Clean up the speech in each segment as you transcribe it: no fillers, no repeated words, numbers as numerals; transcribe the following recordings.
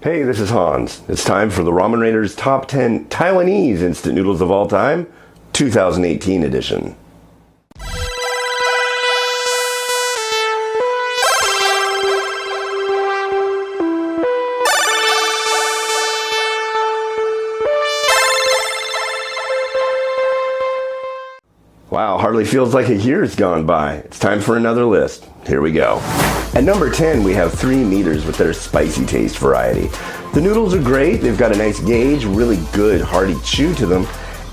Hey, this is Hans. It's time for the Ramen Raiders Top 10 Taiwanese Instant Noodles of All Time, 2018 edition. Wow, hardly feels like a year's gone by. It's time for another list. Here we go. At number 10, we have 3 meters with their spicy taste variety. The noodles are great. They've got a nice gauge, really good hearty chew to them.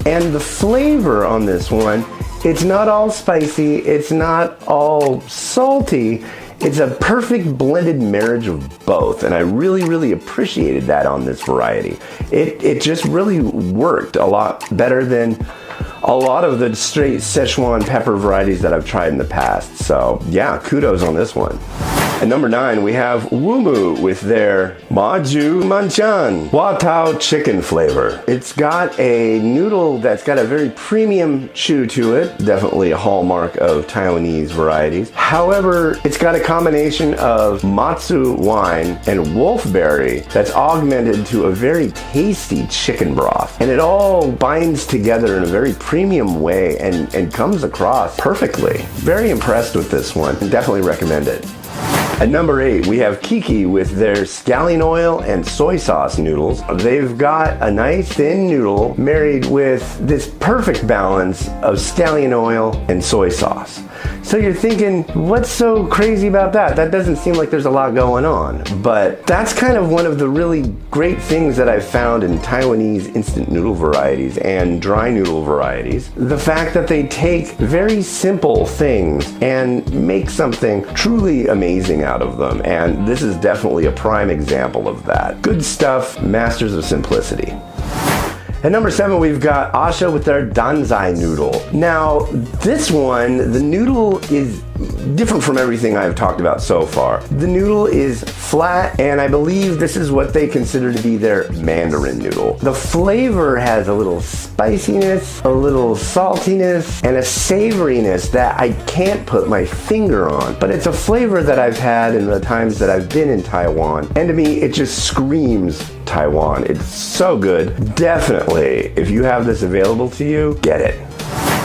And the flavor on this one, it's not all spicy, it's not all salty. It's a perfect blended marriage of both, and I really appreciated that on this variety. It just really worked a lot better than a lot of the straight Szechuan pepper varieties that I've tried in the past. So yeah, kudos on this one. At number 9, we have Wumu with their Maju Manchan Watao chicken flavor. It's got a noodle that's got a very premium chew to it, definitely a hallmark of Taiwanese varieties. However, it's got a combination of matsu wine and wolfberry that's augmented to a very tasty chicken broth. And it all binds together in a very premium way and comes across perfectly. Very impressed with this one and definitely recommend it. At number 8, we have Kiki with their scallion oil and soy sauce noodles. They've got a nice thin noodle married with this perfect balance of scallion oil and soy sauce. So you're thinking, what's so crazy about that? That doesn't seem like there's a lot going on. But that's kind of one of the really great things that I've found in Taiwanese instant noodle varieties and dry noodle varieties. The fact that they take very simple things and make something truly amazing out of them. And this is definitely a prime example of that. Good stuff, masters of simplicity. At number 7, we've got Asha with their Danzai noodle. Now, this one, the noodle is different from everything I've talked about so far. The noodle is flat, and I believe this is what they consider to be their Mandarin noodle. The flavor has a little spiciness, a little saltiness, and a savoriness that I can't put my finger on. But it's a flavor that I've had in the times that I've been in Taiwan, and to me, it just screams Taiwan. It's so good. Definitely, if you have this available to you, get it.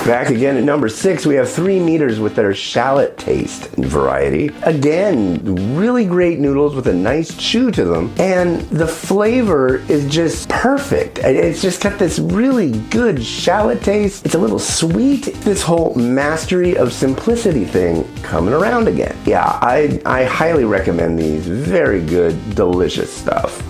Back again at number 6, we have 3 meters with their shallot taste variety. Again, really great noodles with a nice chew to them, and the flavor is just perfect. It's just got this really good shallot taste. It's a little sweet. This whole mastery of simplicity thing coming around again. Yeah, I highly recommend these. Very good, delicious stuff.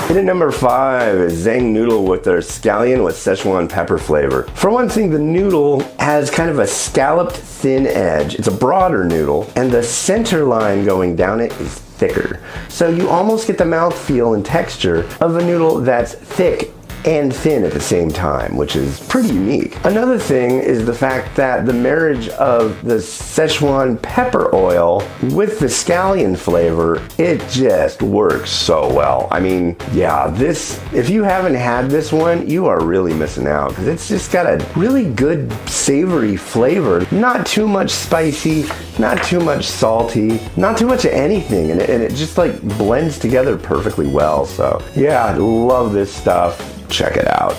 And at number 5 is Zhang Noodle with their scallion with Szechuan pepper flavor. For one thing, the noodle has kind of a scalloped thin edge. It's a broader noodle, and the center line going down it is thicker. So you almost get the mouthfeel and texture of a noodle that's thick and thin at the same time, which is pretty unique. Another thing is the fact that the marriage of the Szechuan pepper oil with the scallion flavor, it just works so well. I mean, yeah, this, if you haven't had this one, you are really missing out, because it's just got a really good savory flavor. Not too much spicy, not too much salty, not too much of anything, and it just like blends together perfectly well. So yeah, I love this stuff. Check it out.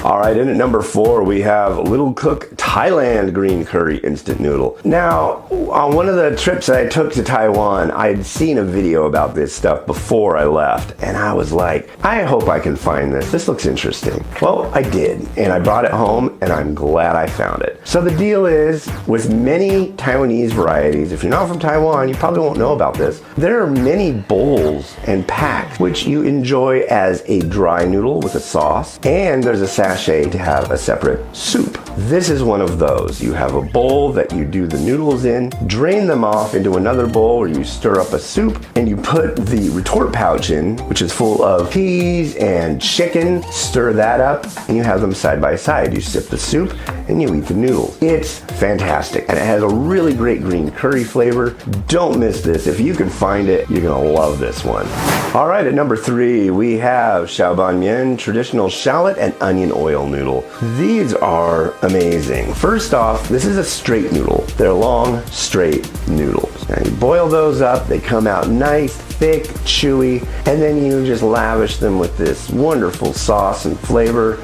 Alright, and at number 4, we have Little Cook Thailand Green Curry Instant Noodle. Now, on one of the trips that I took to Taiwan, I had seen a video about this stuff before I left, and I was like, I hope I can find this. This looks interesting. Well, I did, and I brought it home, and I'm glad I found it. So the deal is, with many Taiwanese varieties, if you're not from Taiwan, you probably won't know about this, there are many bowls and packs which you enjoy as a dry noodle with a sauce, and there's a sachet to have a separate soup. This is one of those. You have a bowl that you do the noodles in, drain them off into another bowl where you stir up a soup, and you put the retort pouch in, which is full of peas and chicken, stir that up, and you have them side by side. You sip the soup, and you eat the noodles. It's fantastic, and it has a really great green curry flavor. Don't miss this. If you can find it, you're gonna love this one. All right, at number 3, we have xiaobanmian, traditional shallot and onion oil noodle. These are amazing. First off, this is a straight noodle. They're long, straight noodles. Now you boil those up, they come out nice, thick, chewy, and then you just lavish them with this wonderful sauce and flavor.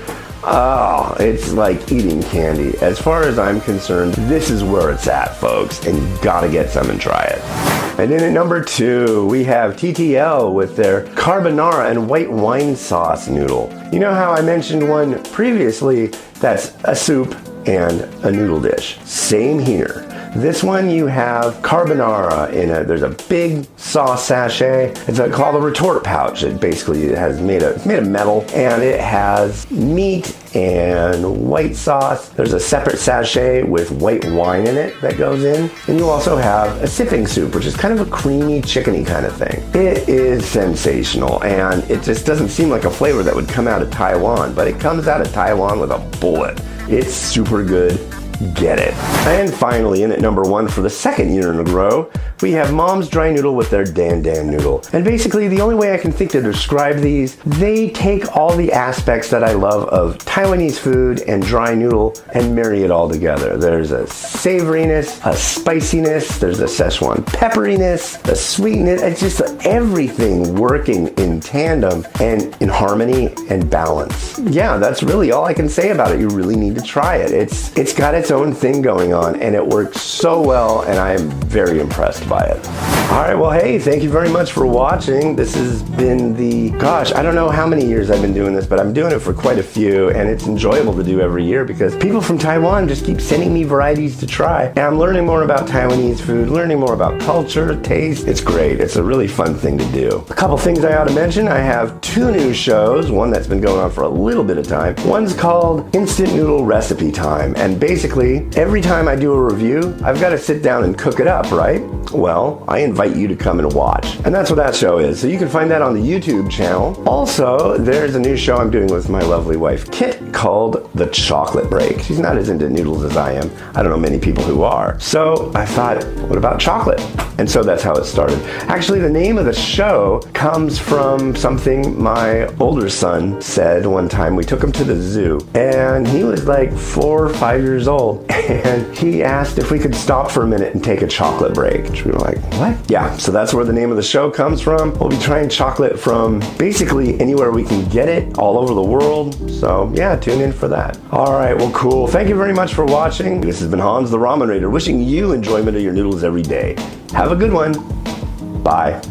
Oh, it's like eating candy. As far as I'm concerned, this is where it's at, folks, and you gotta get some and try it. And then at number 2, we have TTL with their carbonara and white wine sauce noodle. You know how I mentioned one previously that's a soup and a noodle dish? Same here. This one you have carbonara there's a big sauce sachet. It's called a retort pouch. It basically it's made of metal, and it has meat and white sauce. There's a separate sachet with white wine in it that goes in. And you also have a sipping soup, which is kind of a creamy, chickeny kind of thing. It is sensational, and it just doesn't seem like a flavor that would come out of Taiwan, but it comes out of Taiwan with a bullet. It's super good. Get it. And finally, in at number 1 for the second year in a row, we have Mom's Dry Noodle with their Dan Dan noodle. And basically, the only way I can think to describe these, they take all the aspects that I love of Taiwanese food and dry noodle and marry it all together. There's a savoriness, a spiciness, there's a Szechuan pepperiness, a sweetness. It's just everything working in tandem and in harmony and balance. Yeah, that's really all I can say about it. You really need to try it. It's got its own thing going on, and it works so well, and I am very impressed by it. All right, well, hey, thank you very much for watching. This has been I don't know how many years I've been doing this, but I'm doing it for quite a few, and it's enjoyable to do every year because people from Taiwan just keep sending me varieties to try, and I'm learning more about Taiwanese food, learning more about culture, taste. It's great. It's a really fun thing to do. A couple things I ought to mention. I have 2 new shows, one that's been going on for a little bit of time. One's called Instant Noodle Recipe Time, and basically, every time I do a review, I've got to sit down and cook it up, right? Well, I invite you to come and watch. And that's what that show is. So you can find that on the YouTube channel. Also, there's a new show I'm doing with my lovely wife, Kit, called The Chocolate Break. She's not as into noodles as I am. I don't know many people who are. So I thought, what about chocolate? And so that's how it started. Actually, the name of the show comes from something my older son said one time. We took him to the zoo, and he was like 4 or 5 years old, and he asked if we could stop for a minute and take a chocolate break. Which we were like, what? Yeah, so that's where the name of the show comes from. We'll be trying chocolate from basically anywhere we can get it all over the world. So yeah, tune in for that. All right, well, cool. Thank you very much for watching. This has been Hans the Ramen Raider, wishing you enjoyment of your noodles every day. Have a good one. Bye.